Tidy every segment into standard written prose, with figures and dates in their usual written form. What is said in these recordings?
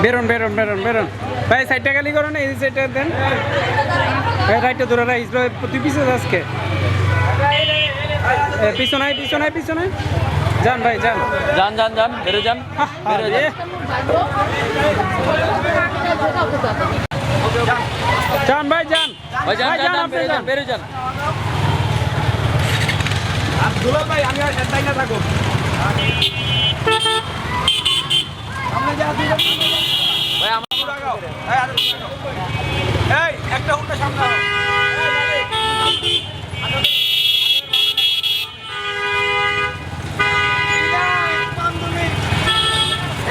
বেরোন বেরোন বেরোন বেরোন ভাই সাইডটা খালি করো না, এই সাইডটা দেন রাইটটা ধরে রাইস তুই পিছনে আজকে পিছনায় পিছনায় পিছনায় যান ভাই যান যান যান যান বেরো যান বেরো যান যান ভাই যান ভাই যান যান বেরো যান বেরো যান দুলাল ভাই আমি আর তাই না থাকো সামনে যা দিবেন ভাই আমার লাগাও এই একটা হুন্ডা সামনে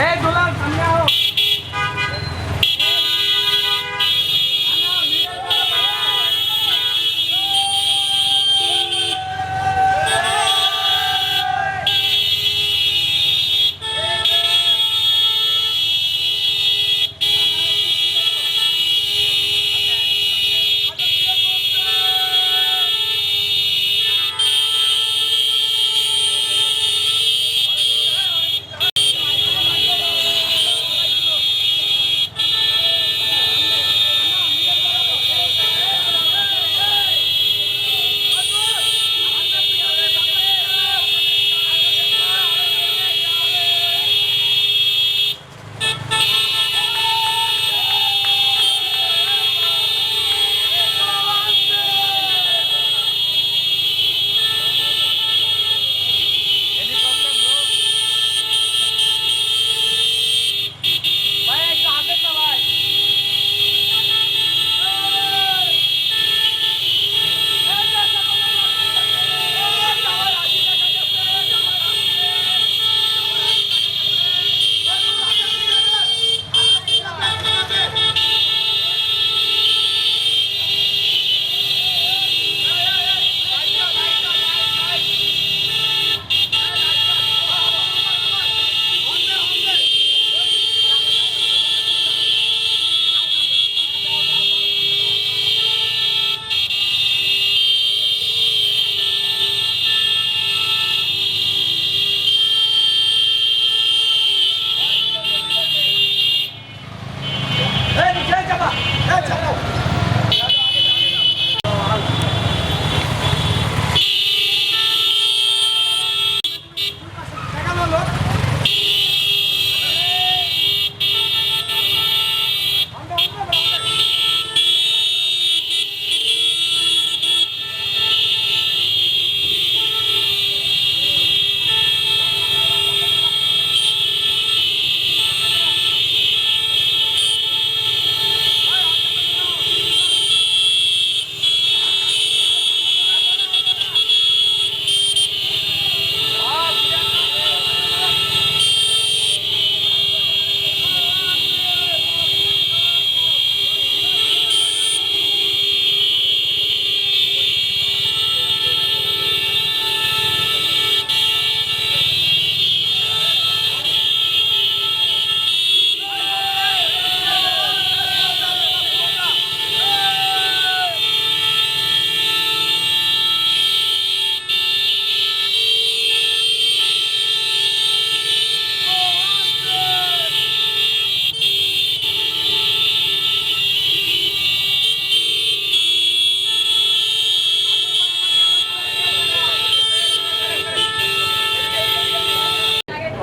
এই দুলাল সামনে আও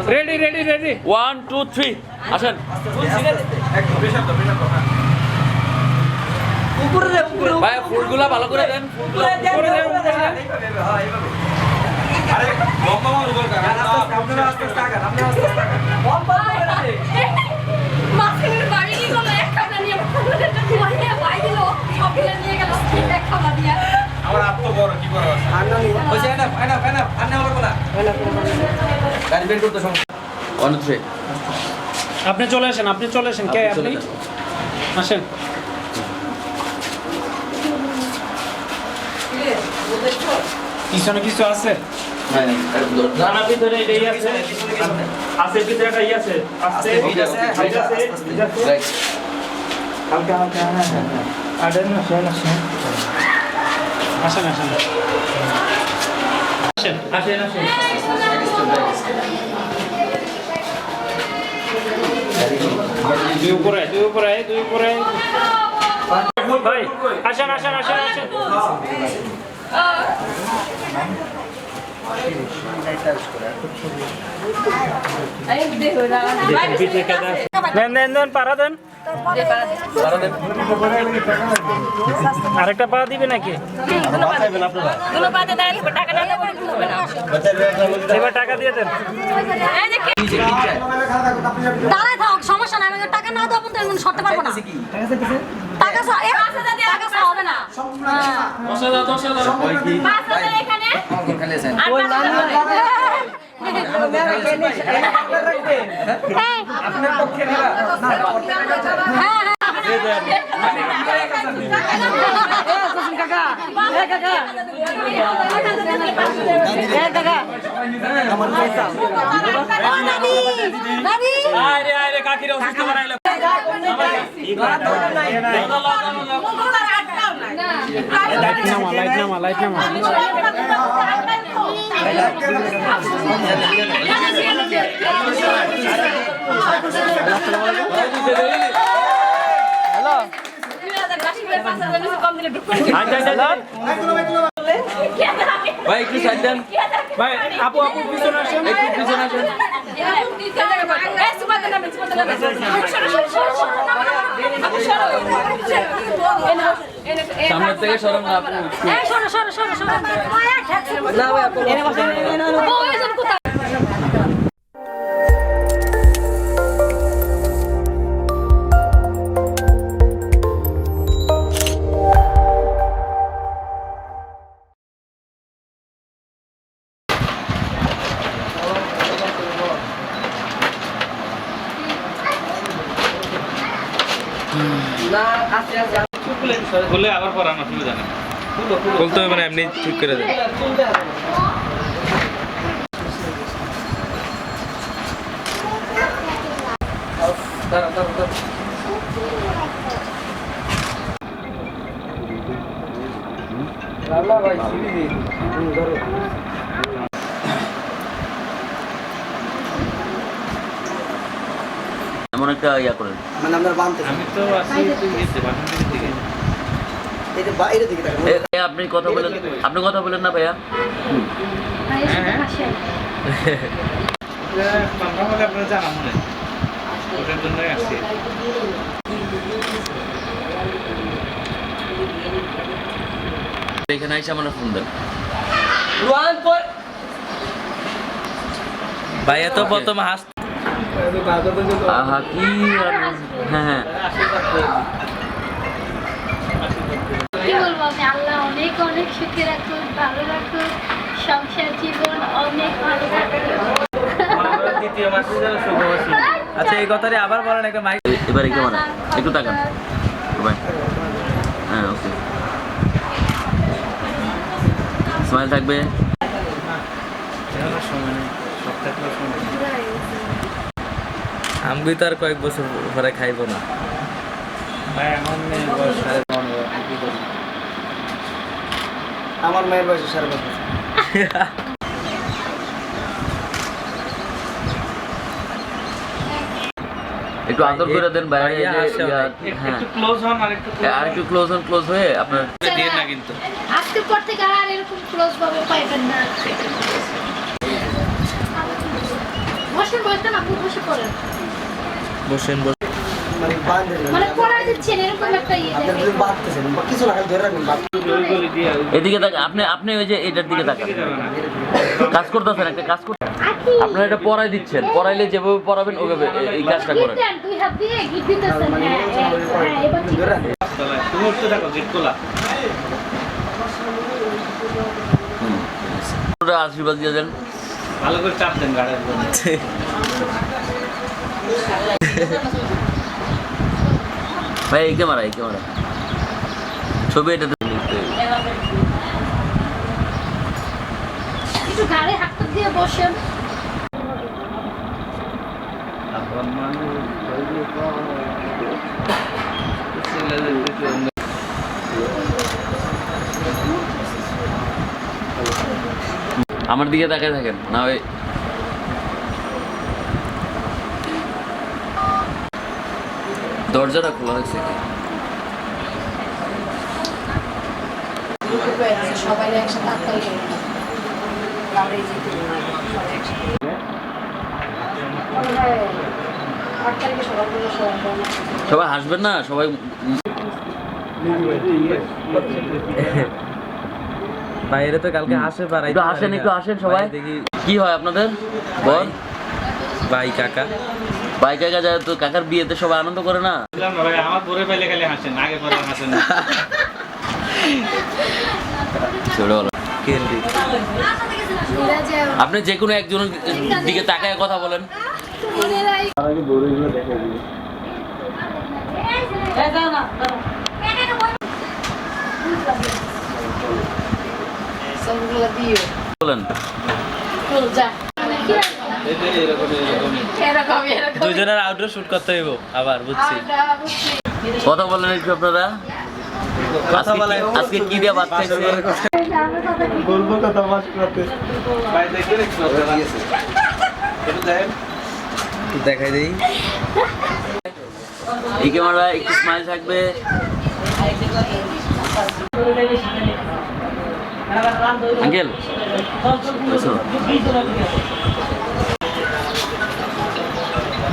রেডি রেডি রেডি 1 2 3 আসেন ভাই ফুলগুলা ভালো করে দেন আরে লম্বা মার উপর কার আপনারা আস্তে আস্তে আগান আপনারা আস্তে আস্তে আগান মাছের বাড়ি কি কোনো এক খানা নিয়ে একটা দিওয়ালে বাই দিল সব নিয়ে গেল এক খানা দিয়া আমার হাত তো বড় কি বড় আছে আন্না নি ওই যে না আন্না হলো বলা গাড়ি বের করতে সমস্যা 1 2 3 আপনি চলে আসেন কে আপনি আসেন পিছনে কিছু আছে জানা ভিতরে এই আছে আছে ভিতরে একটা ই আছে আছে হালকা হালকা হ্যাঁ আড়ে না আসেন আসেন আসেন আসেন দুই উপরে ভাই আসেন আসেন আসেন আসেন দেন পারা দেন আরেকটা পা দিবে নাকি এবার টাকা দিয়ে দেন দাঁড়ায় থাক সমস্যা নাই আমি টাকা না দেবো তো সরতে পারবো না টাকা হবে না এখানে আপনার পক্ষে কাকিরা অসুস্থ বানাইলো লাইট নামা ভাই একটু সাইড দেন ভাই আপু পিছনে আসেন সামনের থেকে সরম না আপু বলে আবার পড়ানো অসুবিধা নেই বলতে হবে না এমনি ঠিক করে দেয় এমন একটা ইয়া করেন মানে আমরা বানতে আমি তো আসি দিকে আপনি কথা বলেন না ভাইয়া আপনার জানা মনে ওটার জন্যই আসছি এখানে এসে আমার ফোন দেন ভাইয়া তো প্রথম হাস আহা কি হ্যাঁ কি বলবো আমি আল্লাহ অনেক অনেক সুখে রাখুন ভালো রাখুন সংসার জীবন অনেক ভালো রাখুন দ্বিতীয় মাসে শুভবাসী আচ্ছা এই কথাটা আবার বলেন একটা মাইক এবার একটু তাকান ভাই হ্যাঁ ওকে স্মাইল থাকবে আমি তো আর কয়েক বছর পরে খাইবো না আমার মায়ের বয়স 5.5 বছর একটু আদর করে দেন বাইরে একটু ক্লোজ হন আর একটু ক্লোজ হয়ে আপনার দিয়ে না কিন্তু আজকের পর থেকে আর এরকম ক্লোজ ভাবে পাইবেন না বসেন আপনি বসে পড়েন বসেন মানে বাঁধে মানে পড়াই দিচ্ছেন এরকম একটা ইয়ে আপনি যদি বাঁধতেছেন কিছু না খালি ধরে রাখবেন এদিকে তাকান আপনি ওই যে এটার দিকে তাকান কাজ করতেছেন একটা কাজ করতে আপনারা এটা পড়াই দিচ্ছেন পড়াইলে যেভাবে পড়াবেন ওইভাবে এই কাজটা করেন দুই হাত দিয়ে গিট দিতেছেন হ্যাঁ এবার ঠিক ধরে আছে তুমি উঠতে থাকো গেট খোলা আশীর্বাদ দিয়ে দেন ভালো করে চাপ দেন গাড়ির ভাই এই ক্যামেরা ছবি এটা একটু ঘাড়ে হাতটা দিয়ে বসেন আমার দিকে তাকায় থাকেন না ওই দরজাটা খোলা হয়েছে কি? সবাই একসাথে আত্মাই সবাই হাসবেন না সবাই বাইরে তো কালকে হাসে পারাই একটু হাসেন সবাই কি হয় আপনাদের বল ভাই কাকা ভাই কাকা যায় তো কাকার বিয়েতে সবাই আনন্দ করে না ভাই আমার পরে পাইলে খালি হাসেন আগে পরে হাসেন না ছোট হলো। কেন্দ্রি আপনি যে কোনো একজনের দিকে তাকায় কথা বলেন বলেন দুজনের আউটডোর শুট করতে হইব আবার বুঝছি কথা বলেন একটু আপনারা আজকে কি দিয়ে ভাত খাইছে বলবো কথা মাস করতে ভাই দেখবেন একটু দিয়েছে একটু দেখেন দেখাই দেই এই ক্যামেরা একটু স্মাইল থাকবে আঙ্কেল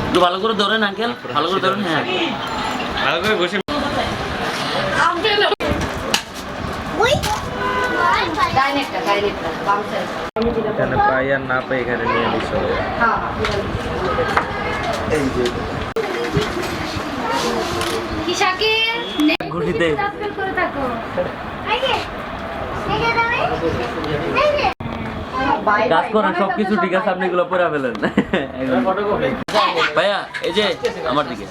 একটু ভালো করে ধরেন আঙ্কেল ভালো করে ধরেন হ্যাঁ ভালো করে বসে এখানে পাই আর না পাই এখানে নিয়ে নিস ঘুষিতে কাজ করেন সবকিছু ঠিক আছে আপনি এগুলো পরে ফেলেন ভাইয়া এই যে আমার দিকে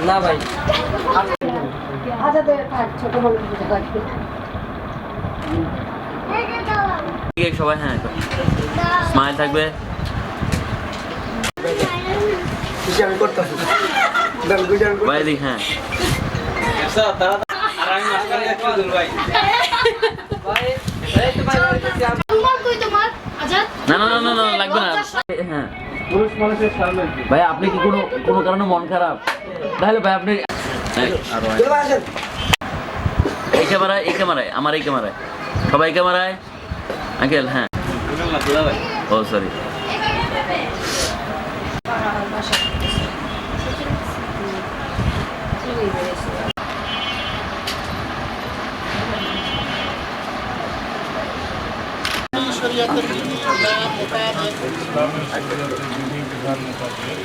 না ভাই ঠিক আছে সবাই হ্যাঁ স্মাইল থাকবে ভাই দিক হ্যাঁ আর আমি মাঝখানে একটু দূর ভাই না না না না না লাগবে না হ্যাঁ ভাই আপনি কি কোনো কারণে মন খারাপ তাহলে ভাই আপনি এই ক্যামেরায় আমার এই ক্যামেরায় সবাই ক্যামেরায় আঙ্কেল হ্যাঁ ও সরি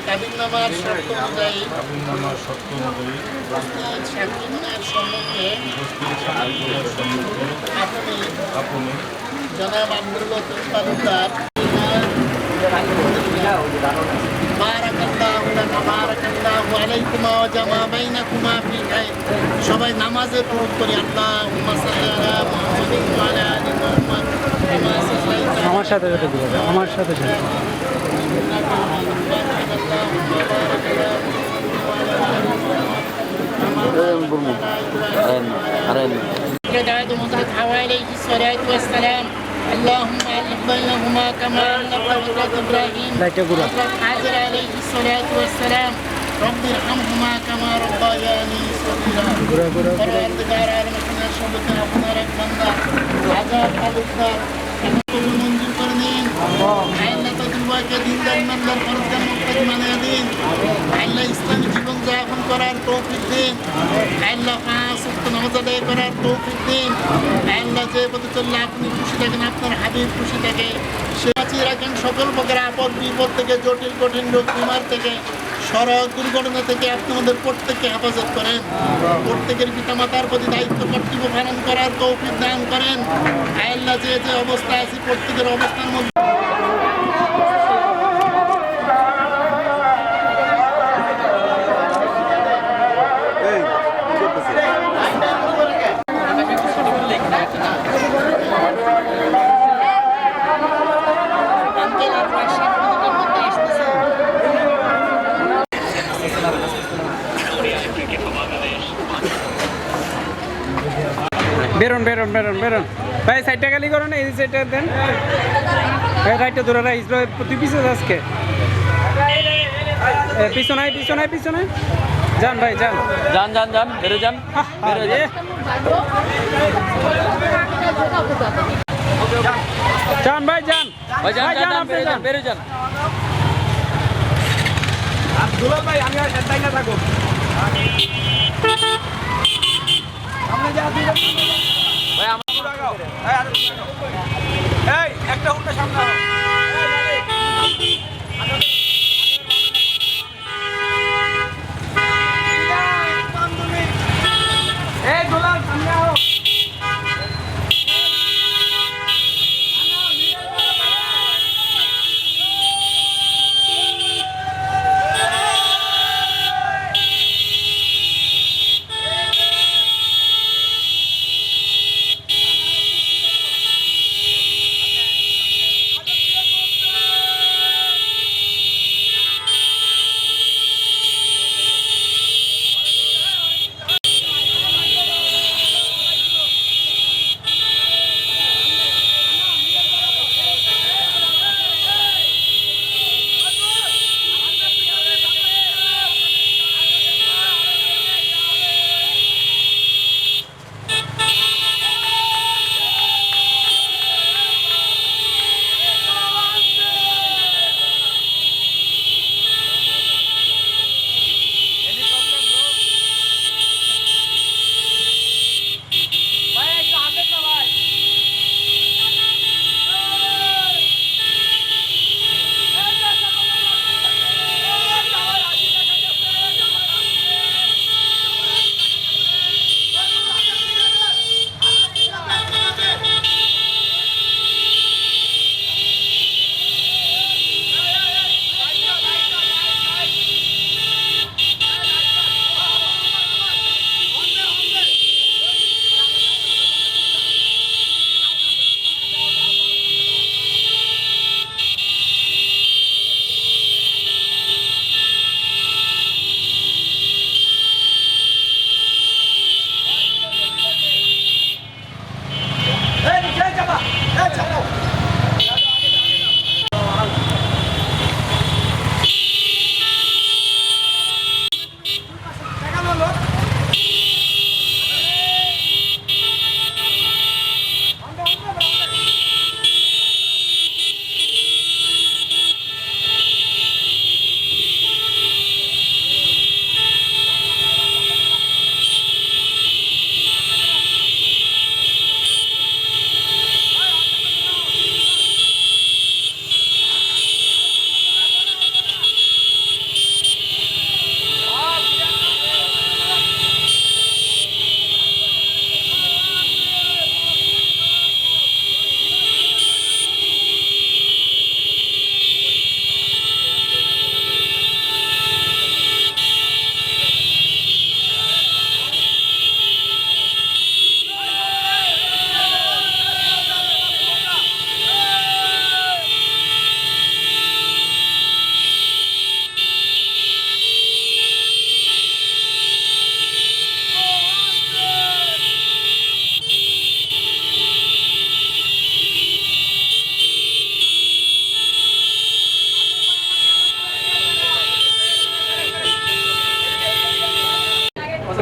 কাবিননামার শর্ত অনুযায়ী আপনি জনাব আব্দুল লতিফ তালুকদার সবাই নামাজে প্রয়োগ করি আল্লাহুম্মা সাল্লি আলা মুহাম্মাদিন ওয়া আলা আলি মুহাম্মাদ আমার সাথে আমার সাথে عليه الصلاة والسلام اللهم ألف بينهما كما ألفت حضرة إبراهيم حاضر عليه الصلاة والسلام رب ارحمهما كما ربياني صغيرا পরবর্তীকার আলমীর সবকে আপনার এক বান্দা আজাদ তালুকদার মঞ্জুর করে নিন আল্লাহ তদুবাকে দিনদার ইমানদার ফরজদার মুক্তি মানিয়ে দিন আল্লাহ ইসলামী জীবন যাপন করার তৌফিক দিন আল্লাহ পাঁচ ওয়াক্ত নামাজ আদায় করার তৌফিক দিন আল্লাহ যে পথে চললে আপনি খুশি থাকেন আপনার হাবিব খুশি থাকে সে বাঁচিয়ে রাখেন সকল প্রকার আপদ বিপদ থেকে জটিল কঠিন রোগ বিমার থেকে সড়ক দুর্ঘটনা থেকে আপনি আমাদের প্রত্যেককে হেফাজত করেন প্রত্যেকের পিতামাতার প্রতি দায়িত্ব কর্তব্য পালন করার তৌফিক দান করেন আল্লাহ যে যে অবস্থা আছে প্রত্যেকের অবস্থার মধ্যে বেরোন ভাই সাইডটা খালি করো না, এই সাইডটা দেন। এই রাইটটা ধরে রাইস তুই পিছিয়ে আজকে পিছনে পিছনে পিছনে যান ভাই যান। যান যান যান, বেরো যান, বেরো যান। যান ভাই যান ভাই যান ভাই, যান, যান, যান, আপনি বেরো যান, যান। বেরো যান। দুলাল ভাই আমি আর তাই না থাকো। ভাই আমার এই একটা হুন্ডা সামনে আনো। এই দুলাল সামনে আও।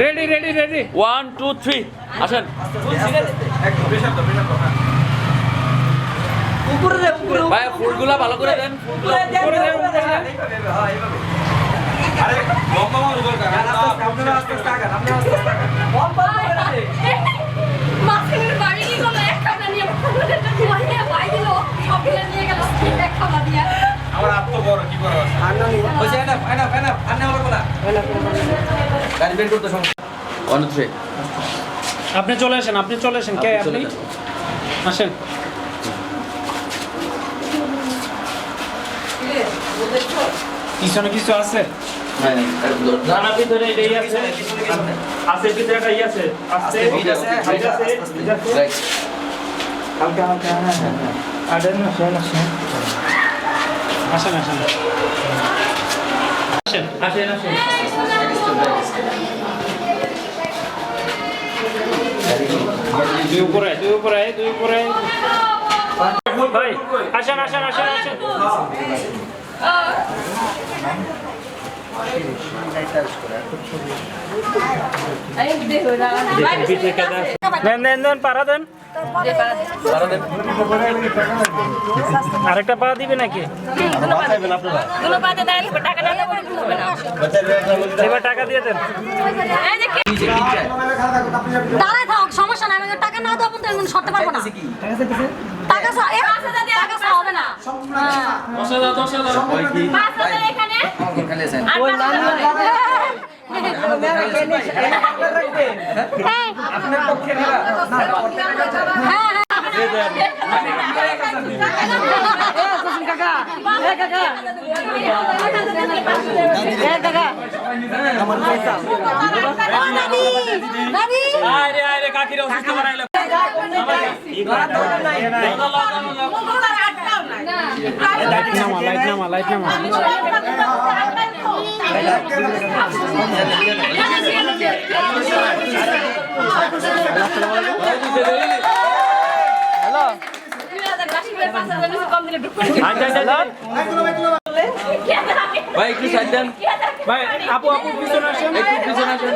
রেডি রেডি রেডি 1 2 3 আসেন। ভাই ফুলগুলা ভালো করে দেন, মাছের বাড়ি কি কোনো এক খানা নিয়ে মানে ভাই দিল সব নিয়ে গেল এক খানা দিয়া আমার আত্ম বড় কি বড় আছে আর না ওই যে না ফাইনা ফাইনা আন্না হলো বলা গাড়ি বের করতে সমস্যা 1 2 3 আপনি চলে আসেন কে আপনি আসেন পিছনে কিছু আছে হ্যাঁ জানা ভিতরে এটাই আছে আছে ভিতরে একটা ই আছে আছে ভিড আছে, ভিড আছে রাইট হালকা হালকা আডেন না আসেন আসেন আসেন আসেন আসেন Very good. দুই উপরে ভাই আসেন দেন পাড়া দেন আরেকটা পা দিবে নাকি এবার টাকা দিয়ে দেন দাঁড়ায় থাক, সমস্যা নাই, আমাকে টাকা না দেওয়া পর্যন্ত আমি সরতে পারবো না। টাকা হবে না। আপনার পক্ষে না আরে কাকিরা অসুস্থ বানাইলো লাইট নামা ভাই একটু সাইড দেন ভাই আপু পিছনে আসেন একটু পিছনে আসেন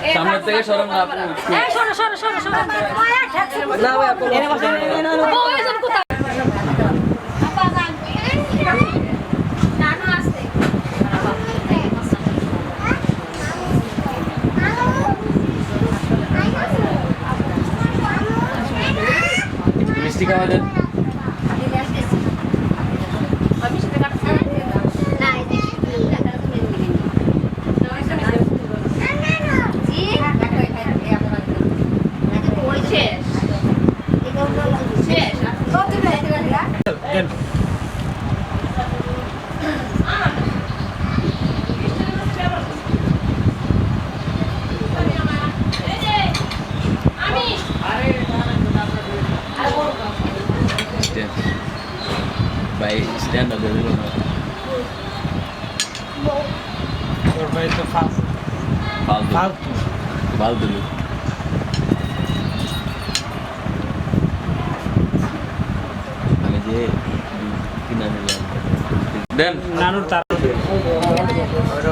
সামনের থেকে সরম না আপু মিষ্টি খাওয়া দেন ভাই স্ট্যান্ড আপ দিল না ওর ভাই তো ফালতু আমি যে কিনা নিলাম দেন নানুর তার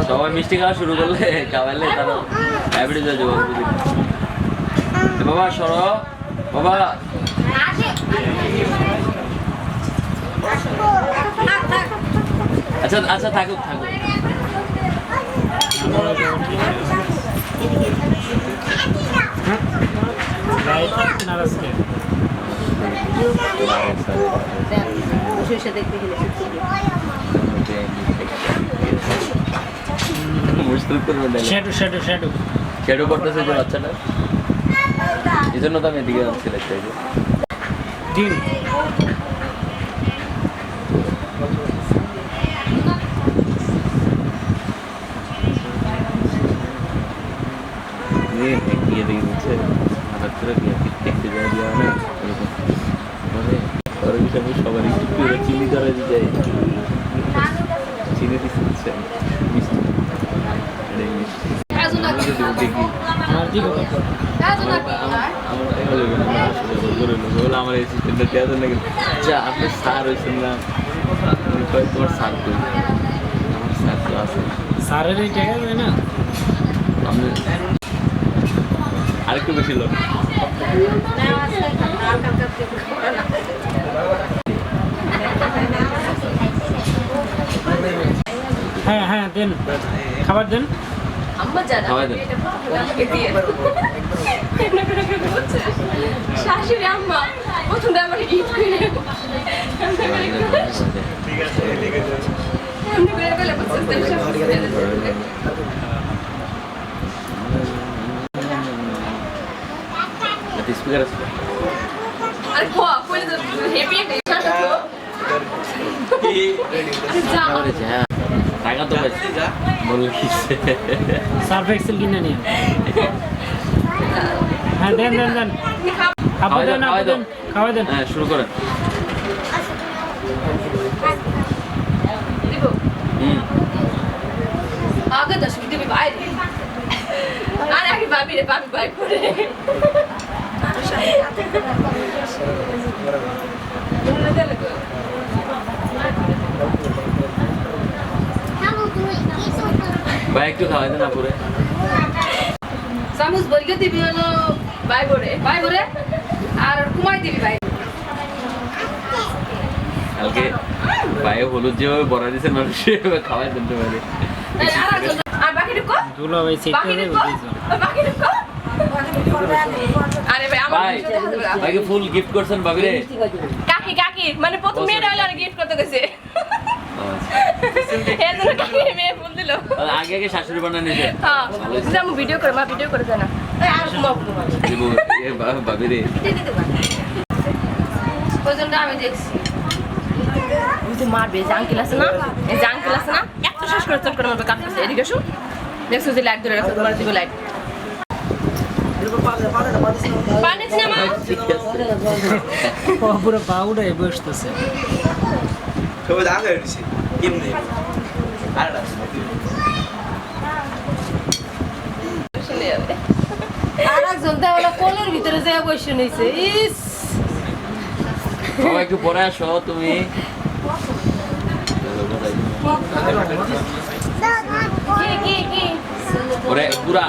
সবাই মিষ্টি খাওয়া শুরু করলে খাওয়াইলে তারা ডায়াবেটিস হয়ে যাবে বাবা সরো বাবা আচ্ছা থাকুক মুশকিল করবে না শ্যাডো করতেছে যে বাচ্চাটা এই জন্য তো আমি এদিকে আনছি দেখতে ডিম গিয়ে দেখি বলছে হঠাৎ করে দেখতে যাওয়া দেওয়া না এরকম মানে ওর বিষয়ে সবার একটু চিনি করে যায় চিনি দিচ্ছে মিষ্টি আমার এই সিস্টেমটা দেওয়া জন্য যা আপনি সার হয়েছেন না তোমার সার করি আমার সার তো আছে সারের এই টাকা দেয় না আমি আরেকটু বেশি লোক হ্যাঁ দেন খাবার দেন খাওয়াই দেন শাশুড়ি আম্মা প্রথমে আমার ইট করে স্পিকার আছে আরে কইলে তো হেভি একটা টাকা তো পাইছি বললে সার্ফ এক্সেল কিনে নিয়ে হ্যাঁ দেন আপু দেন খাওয়াই দেন হ্যাঁ শুরু করেন দিব হুম আগে 10 মিনিট দিবি বাইরে আর আগে ভাবি রে ভাবি ভাই করে ভাই একটু খাওয়াই দেন আপুরে চামচ বর্গে দিবি হলো ভাই করে আর কুমাই দিবি ভাই কালকে ভাইয়ে হলুদ যেভাবে বড়া দিয়েছেন মানুষ খাওয়াই দেন তো পারে আর বাকি ঢুকো দুলা ভাই সেটা দেবো বাকি ঢুকো আরে ভাই আমার ভাই ভাইকে ফুল গিফট করছেন ভাবিরে কাকি মানে প্রথম মেয়েটা হলো গিফট করতে গেছে এর জন্য কাকি মেয়ে ফুল দিল আগে আগে শাশুড়ি বানানো নিছে হ্যাঁ বুঝছি আমি ভিডিও করে জানা আর ঘুমাবো ভাবিরে পর্যন্ত আমি দেখছি ওই যে মারবে জাঙ্কিল আছে না এই জাঙ্কিল আছে না এত শেষ করে চট করে মারবে কাটতেছে এদিকে এসো দেখছো যে লাইট ধরে রাখছো তোমার দিকে লাইট পানি না মা পুরো পাউডারে বসতেছে সবাই দাঁড়া রয়েছে কেমনে আরে চলে যাবে আর একজন তো হলো কোলের ভিতরে যায় বসে নিছে ইস বাবা একটু পরে আসো তুমি কি পরে পুরা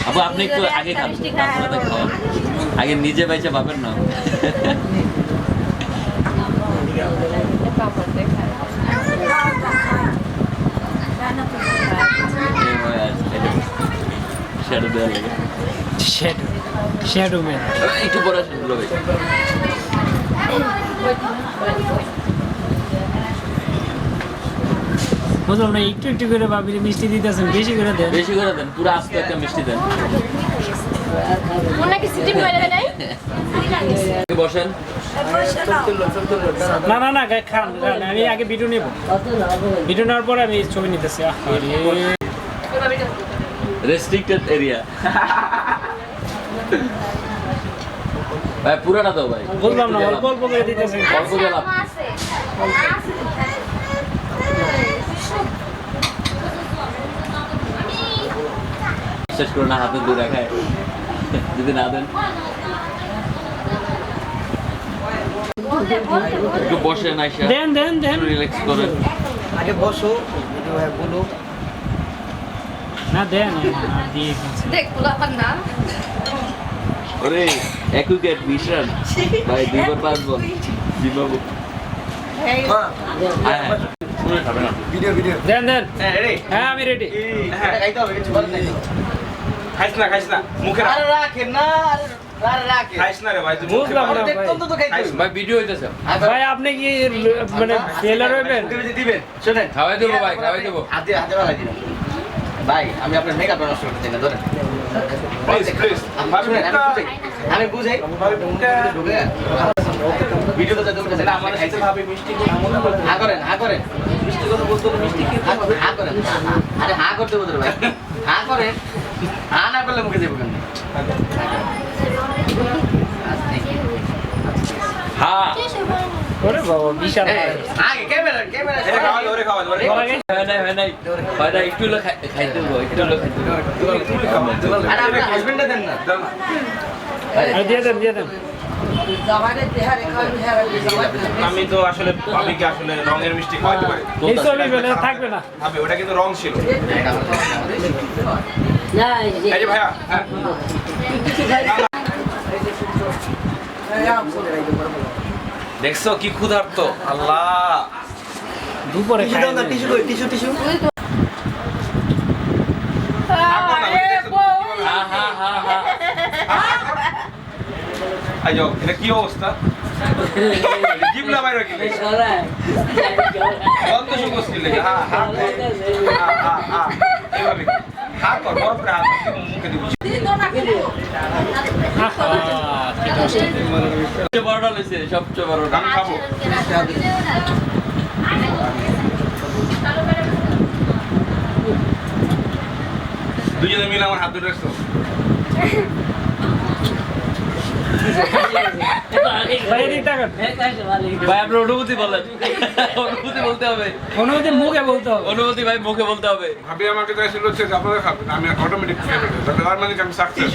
আপু আপনি একটু আগে খান তারপরে তো খাওয়া আগে নিজে বাইচা পাবেন না শ্যাডো দেওয়া লাগে শ্যাডো ম্যান একটু পরে আসুন দুলা ভাই বুঝলাম না একটু একটু করে ভাবিলে মিষ্টি দিতেছেন বেশি করে দেন বেশি করে দেন পুরো আস্ত একটা মিষ্টি দেন মনে কি সিটি মেরে নাই বসেন না না না খান আমি আগে ভিডিও নেব ভিডিও নেওয়ার পর আমি ছবি নিতেছি রেস্ট্রিক্টেড এরিয়া ভাই পুরাটা দাও ভাই বললাম না অল্প অল্প করে দিতেছেন অল্প গেলাম শেষ করে না হাতে দূরে রাখায় যদি না দেন একটু বসে না দেন রিল্যাক্স করেন আগে বসো বলো না দেন দিয়ে দেখ পোলাপান না ওরে একুকেট মিশন ভাই 2 বার 5 বল জিম্বাবু ভিডিও দেন হ্যাঁ রেডি হ্যাঁ আমি রেডি হ্যাঁ খাইতে হবে কিছু বল নাই খাইছ না মুখে আরে রাখেন না আরে রাখেন খাইছ না রে ভাই তুই বুঝলাম না ভাই। দেখতাম তো খাইতে হবে ভাই ভিডিও হইতেছে ভাই আপনি কি মানে ফেলার হইবেন দিবেন শুনেন খাওয়াই দেবো ভাই খাওয়াই দেবো হাতে বালাই দিন ভাই আমি আপনার মেকআপ নষ্ট করতে চাই না ধরেন প্লিজ আমি বুঝাই ভিডিওতে যা ঢুকতেছে না আমার সাথে ভাবে মিষ্টি হা করেন মিষ্টি কথা বলতে হলে মিষ্টি কি হা করেন আরে হা করতে বলতে ভাই হা করেন হা না করলে মুখে যাবে কেন হ্যাঁ ওরে বাবা বিশাল আগে ক্যামেরা খাওয়া হয় নাই একটু হলো খাইতে দেবো একটু হলো খাইতে দেবো আরে আপনার হাজবেন্ডটা দেন না দিয়ে দেন আমি তো আসলে ভাবিকে আসলে রঙের মিষ্টি খাওয়াতে পারি এই ছবি বেলে থাকবে না ভাবি ওটা কিন্তু রং ছিল এই যে ভাইয়া দেখছো কি ক্ষুধার্ত আল্লাহ দুপুরে খাই না টিস্যু আইজো এটা কি অবস্থা জিবলা বাইরে কি বন্ধ শুরু করছিল হ্যাঁ এইভাবে হাত কর বরফ করে হাত মুখে দিব সবচেয়ে বড়টা লইছে সবচেয়ে বড়টা আমি খাবো দুজনে মিলে আমার হাত ধরে রাখছো ভাই এদিক তাকান। ভাই আপনার অনুভূতি বলেন। অনুভূতি বলতে হবে। অনুভূতি মুখে বলতে হবে। অনুভূতি ভাই মুখে বলতে হবে। ভাবি আমাকে চাইছিল হচ্ছে যে আপনারা খাবেন, আমি অটোমেটিক খেয়ে ফেলি, তার মানে কি আমি সাকসেস।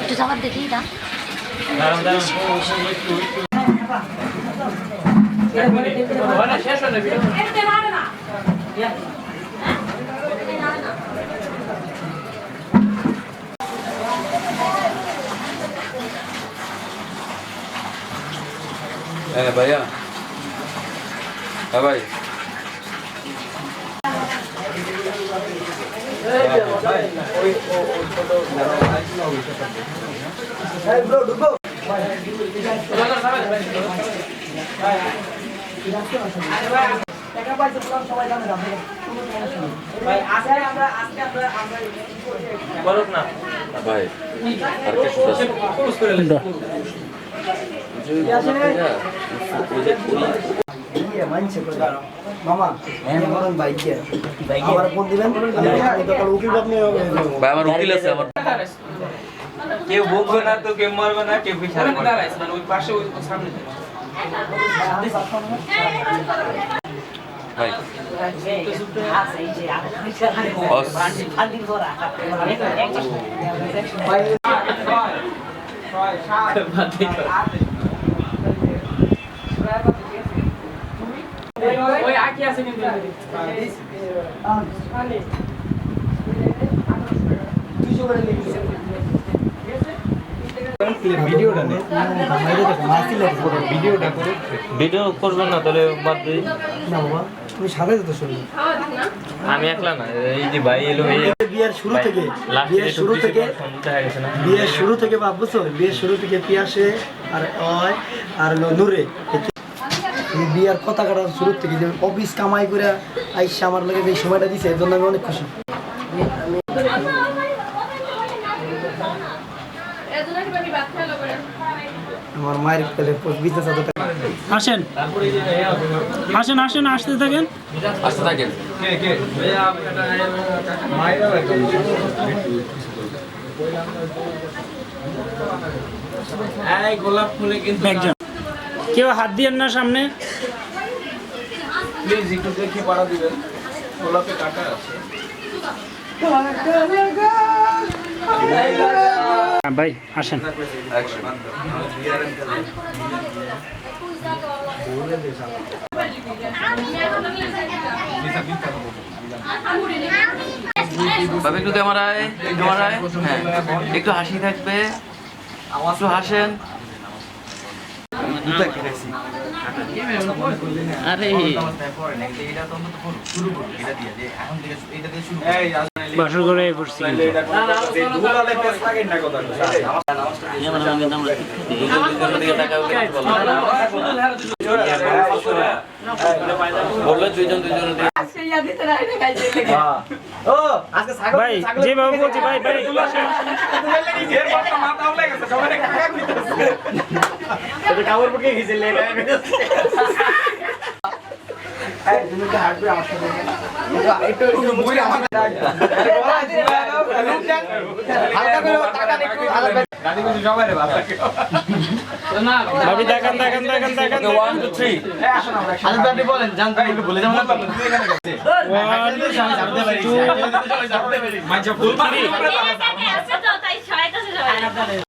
একটু যাবার দেখি না হ্যাঁ ভাইয়া, হ্যাঁ ভাই, ভাই আর কিছু আছে? মামা বলেন বাইকে আমার ফোন দিবেন উকিল আপনি ভাই আমার উকিল আছে আমার। কেউ বকবে না তো, কেউ মারবে না, কেউ বিচার করবে না। ওই পাশে ওই সামনে ভাই ওই আকি আছে কিন্তু ভিডিও করবেন না তাহলে বাদ দিই। তুমি সাথে যেতে শুনলি আমি একলা না, এই যে ভাই এলো বিয়ের শুরু থেকে বাপ বুঝছো, বিয়ের শুরু থেকে পিয়াসে আর অয় আর নূরে এই বিয়ার কথা কাটা শুরু থেকে যে অফিস কামাই করে আইসা আমার লাগে এই সময়টা দিছে, এর জন্য আমি অনেক খুশি। আমার মায়ের পেলে বিজনেস আছে। আসেন আসেন আসেন, আসতে থাকেন আসতে থাকেন। গোলাপ ফুলে কিন্তু একজন কেউ হাত দিয়েন না সামনে প্লিজ একটু দেখে পাড়া দিবেন, গোলাপে কাটা আছে। ভাই আসেন। ভাবে একটু ক্যামেরায়, হ্যাঁ একটু হাসি থাকবে, একটু হাসেন। আরে বাসর করে পড়ছি বললে দুইজন ভাই, যেভাবে বলছি ভাই ভাই কাপড় পকে গেছে লেগে ভাবি দেখান দেখান দেখান দেখান 1 2 3 আপনি বলেন জানতে ভুলে যাবেন না। 1 2 3